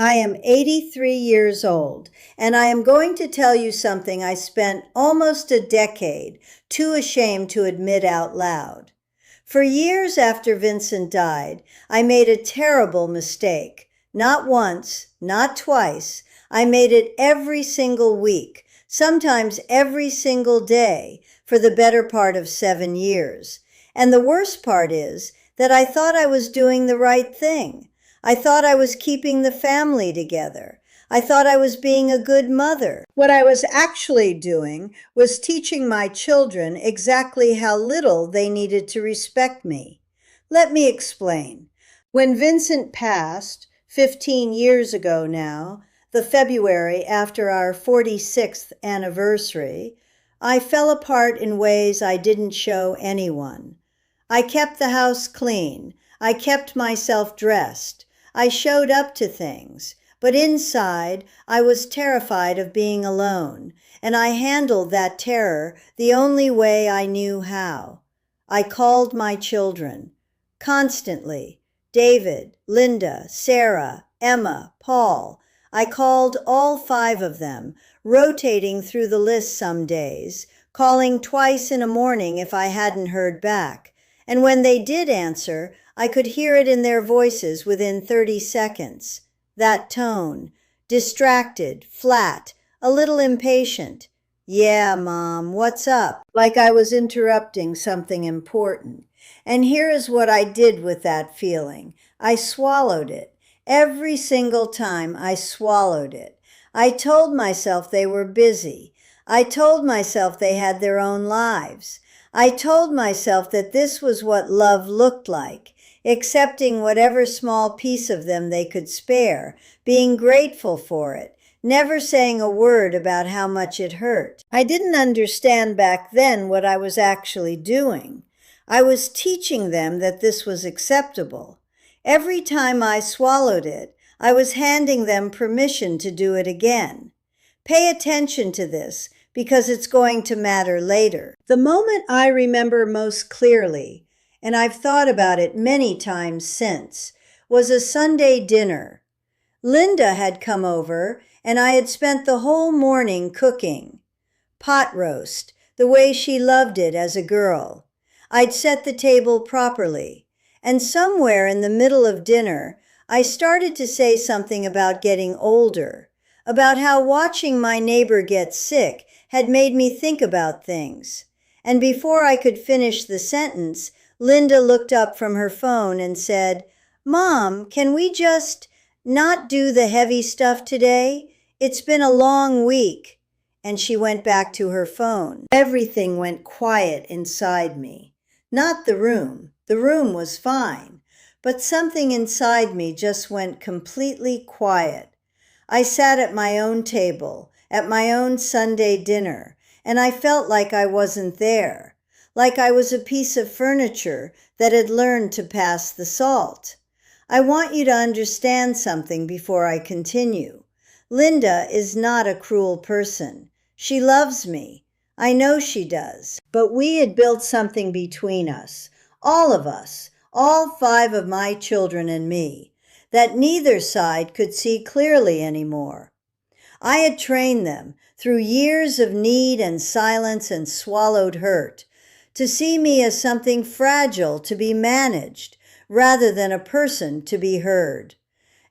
I am 83 years old, and I am going to tell you something I spent almost a decade too ashamed to admit out loud. For years after Vincent died, I made a terrible mistake. Not once, not twice. I made it every single week, sometimes every single day, for the better part of 7 years. And the worst part is that I thought I was doing the right thing. I thought I was keeping the family together. I thought I was being a good mother. What I was actually doing was teaching my children exactly how little they needed to respect me. Let me explain. When Vincent passed, 15 years ago now, the February after our 46th anniversary, I fell apart in ways I didn't show anyone. I kept the house clean. I kept myself dressed. I showed up to things, but inside I was terrified of being alone, and I handled that terror the only way I knew how. I called my children constantly. David, Linda, Sarah, Emma, Paul. I called all 5 of them, rotating through the list some days, calling twice in a morning if I hadn't heard back. And when they did answer, I could hear it in their voices within 30 seconds. That tone, distracted, flat, a little impatient. Yeah, Mom, what's up? Like I was interrupting something important. And here is what I did with that feeling. I swallowed it. Every single time I swallowed it. I told myself they were busy. I told myself they had their own lives. I told myself that this was what love looked like, accepting whatever small piece of them they could spare, being grateful for it, never saying a word about how much it hurt. I didn't understand back then what I was actually doing. I was teaching them that this was acceptable. Every time I swallowed it, I was handing them permission to do it again. Pay attention to this, because it's going to matter later. The moment I remember most clearly, and I've thought about it many times since, was a Sunday dinner. Linda had come over, and I had spent the whole morning cooking. Pot roast, the way she loved it as a girl. I'd set the table properly, and somewhere in the middle of dinner, I started to say something about getting older, about how watching my neighbor get sick had made me think about things. And before I could finish the sentence, Linda looked up from her phone and said, "Mom, can we just not do the heavy stuff today? It's been a long week." And she went back to her phone. Everything went quiet inside me. Not the room. The room was fine. But something inside me just went completely quiet. I sat at my own table, at my own Sunday dinner, and I felt like I wasn't there, like I was a piece of furniture that had learned to pass the salt. I want you to understand something before I continue. Linda is not a cruel person. She loves me. I know she does. But we had built something between us, all of us, all 5 of my children and me, that neither side could see clearly anymore. I had trained them through years of need and silence and swallowed hurt to see me as something fragile to be managed rather than a person to be heard.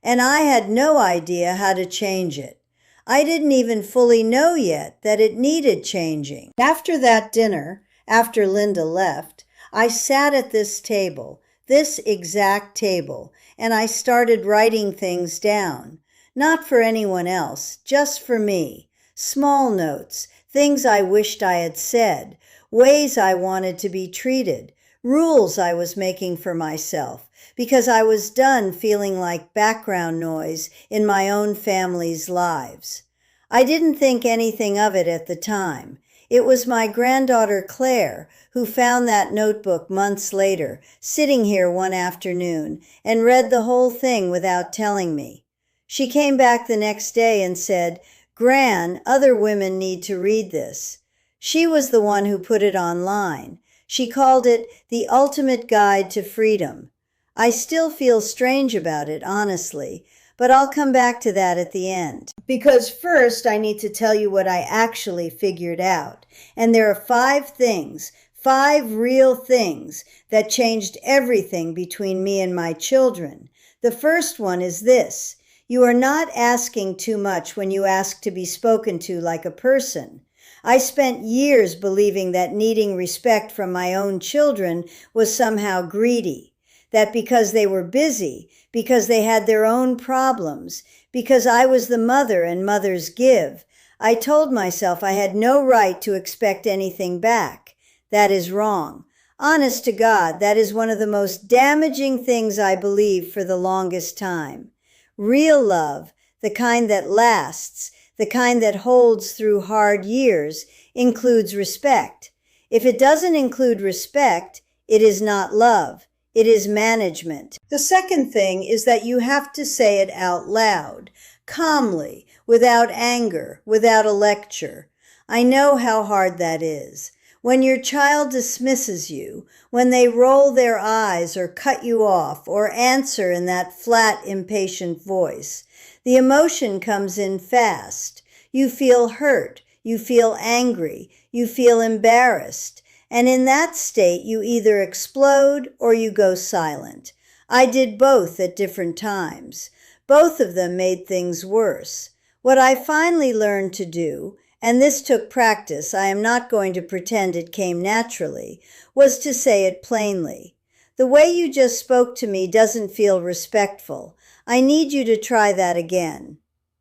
And I had no idea how to change it. I didn't even fully know yet that it needed changing. After that dinner, after Linda left, I sat at this table, this exact table, and I started writing things down. Not for anyone else, just for me. Small notes, things I wished I had said, ways I wanted to be treated, rules I was making for myself, because I was done feeling like background noise in my own family's lives. I didn't think anything of it at the time. It was my granddaughter Claire who found that notebook months later, sitting here one afternoon, and read the whole thing without telling me. She came back the next day and said, "Gran, other women need to read this." She was the one who put it online. She called it The Ultimate Guide to Freedom. I still feel strange about it, honestly, but I'll come back to that at the end. Because first I need to tell you what I actually figured out. And there are 5 things, 5 real things that changed everything between me and my children. The first one is this: you are not asking too much when you ask to be spoken to like a person. I spent years believing that needing respect from my own children was somehow greedy, that because they were busy, because they had their own problems, because I was the mother and mothers give, I told myself I had no right to expect anything back. That is wrong. Honest to God, that is one of the most damaging things I believed for the longest time. Real love, the kind that lasts, the kind that holds through hard years, includes respect. If it doesn't include respect, it is not love. It is management. The second thing is that you have to say it out loud, calmly, without anger, without a lecture. I know how hard that is. When your child dismisses you, when they roll their eyes or cut you off or answer in that flat, impatient voice, the emotion comes in fast. You feel hurt, you feel angry, you feel embarrassed, and in that state you either explode or you go silent. I did both at different times. Both of them made things worse. What I finally learned to do, and this took practice, I am not going to pretend it came naturally, was to say it plainly. The way you just spoke to me doesn't feel respectful. I need you to try that again.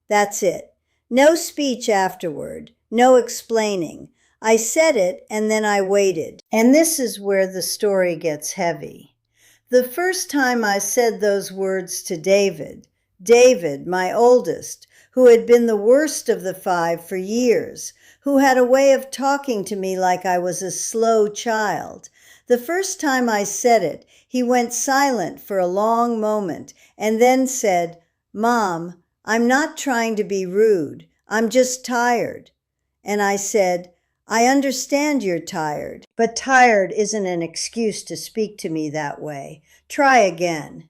That's it. No speech afterward. No explaining. I said it and then I waited. And this is where the story gets heavy. The first time I said those words to David, my oldest, who had been the worst of the 5 for years, who had a way of talking to me like I was a slow child. The first time I said it, he went silent for a long moment and then said, "Mom, I'm not trying to be rude. I'm just tired." And I said, "I understand you're tired, but tired isn't an excuse to speak to me that way. Try again."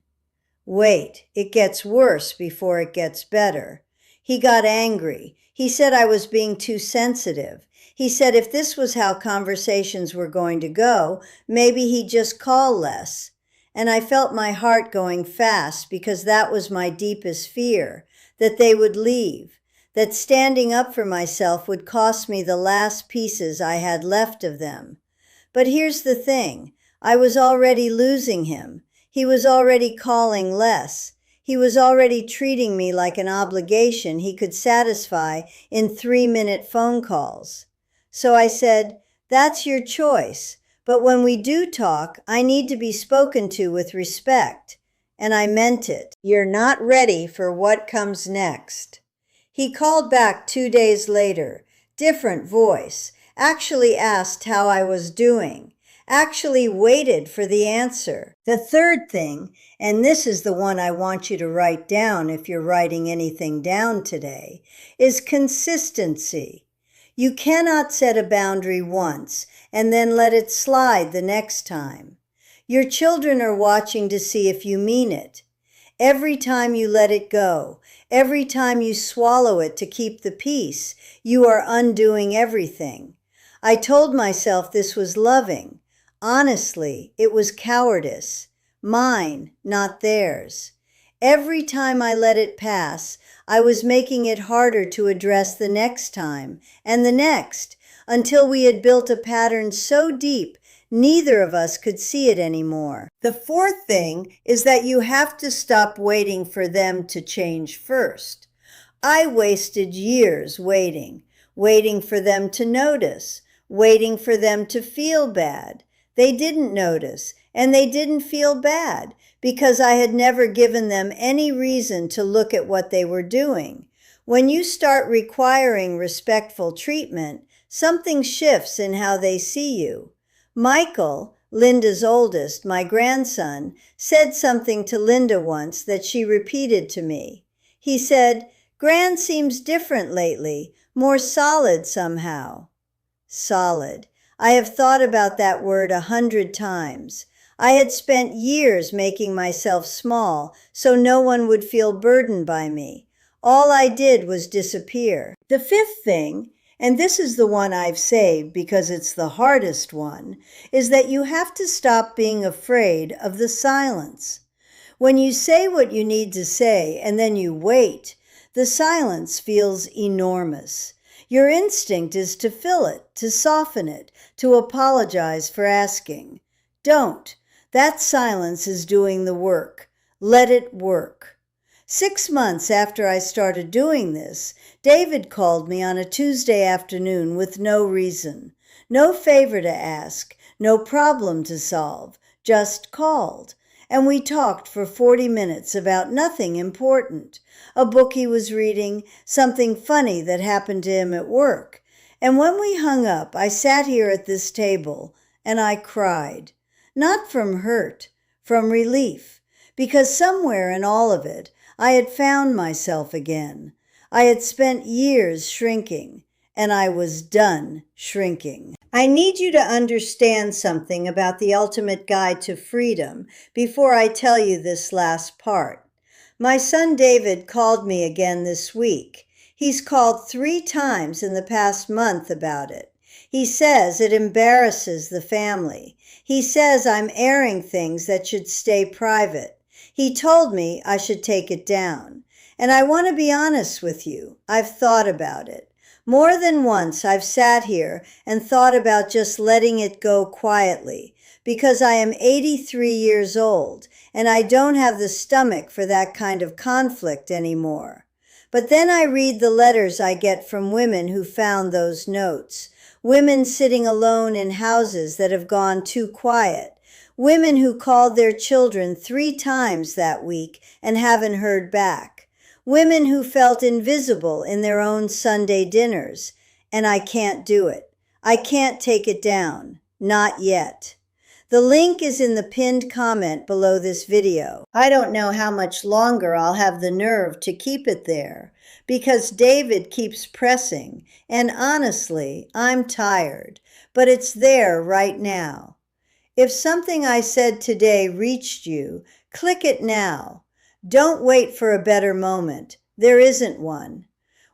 Wait, it gets worse before it gets better. He got angry. He said I was being too sensitive. He said if this was how conversations were going to go, maybe he'd just call less. And I felt my heart going fast because that was my deepest fear, that they would leave, that standing up for myself would cost me the last pieces I had left of them. But here's the thing, I was already losing him. He was already calling less. He was already treating me like an obligation he could satisfy in 3-minute phone calls. So I said, "That's your choice, but when we do talk, I need to be spoken to with respect." And I meant it. You're not ready for what comes next. He called back 2 days later, different voice, actually asked how I was doing, actually waited for the answer. The third thing, and this is the one I want you to write down if you're writing anything down today, is consistency. You cannot set a boundary once and then let it slide the next time. Your children are watching to see if you mean it. Every time you let it go, every time you swallow it to keep the peace, you are undoing everything. I told myself this was loving. Honestly, it was cowardice. Mine, not theirs. Every time I let it pass, I was making it harder to address the next time, and the next, until we had built a pattern so deep neither of us could see it anymore. The fourth thing is that you have to stop waiting for them to change first. I wasted years waiting for them to notice, waiting for them to feel bad. They didn't notice, and they didn't feel bad because I had never given them any reason to look at what they were doing. When you start requiring respectful treatment, something shifts in how they see you. Michael, Linda's oldest, my grandson, said something to Linda once that she repeated to me. He said, "Gran seems different lately, more solid somehow." Solid. I have thought about that word 100 times. I had spent years making myself small so no one would feel burdened by me. All I did was disappear. The fifth thing, and this is the one I've saved because it's the hardest one, is that you have to stop being afraid of the silence. When you say what you need to say and then you wait, the silence feels enormous. Your instinct is to fill it, to soften it, to apologize for asking. Don't. That silence is doing the work. Let it work. 6 months after I started doing this, David called me on a Tuesday afternoon with no reason, no favor to ask, no problem to solve, just called. And we talked for 40 minutes about nothing important, a book he was reading, something funny that happened to him at work. And when we hung up, I sat here at this table and I cried, not from hurt, from relief, because somewhere in all of it, I had found myself again. I had spent years shrinking, and I was done shrinking. I need you to understand something about the ultimate guide to freedom before I tell you this last part. My son David called me again this week. He's called 3 times in the past month about it. He says it embarrasses the family. He says I'm airing things that should stay private. He told me I should take it down. And I want to be honest with you. I've thought about it. More than once I've sat here and thought about just letting it go quietly, because I am 83 years old and I don't have the stomach for that kind of conflict anymore. But then I read the letters I get from women who found those notes, women sitting alone in houses that have gone too quiet, women who called their children 3 times that week and haven't heard back, women who felt invisible in their own Sunday dinners, and I can't do it. I can't take it down. Not yet. The link is in the pinned comment below this video. I don't know how much longer I'll have the nerve to keep it there, because David keeps pressing, and honestly, I'm tired, but it's there right now. If something I said today reached you, click it now. Don't wait for a better moment. There isn't one.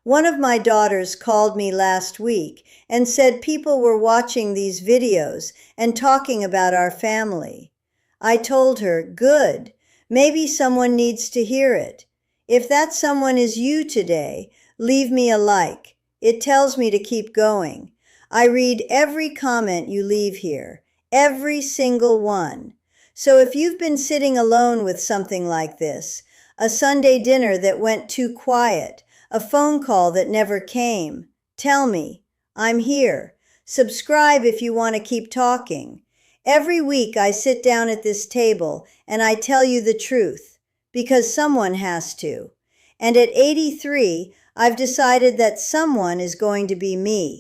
One of my daughters called me last week and said people were watching these videos and talking about our family. I told her, good, maybe someone needs to hear it. If that someone is you today, leave me a like. It tells me to keep going. I read every comment you leave here. Every single one. So if you've been sitting alone with something like this, a Sunday dinner that went too quiet, a phone call that never came, tell me. I'm here. Subscribe if you want to keep talking. Every week I sit down at this table and I tell you the truth, because someone has to. And at 83, I've decided that someone is going to be me.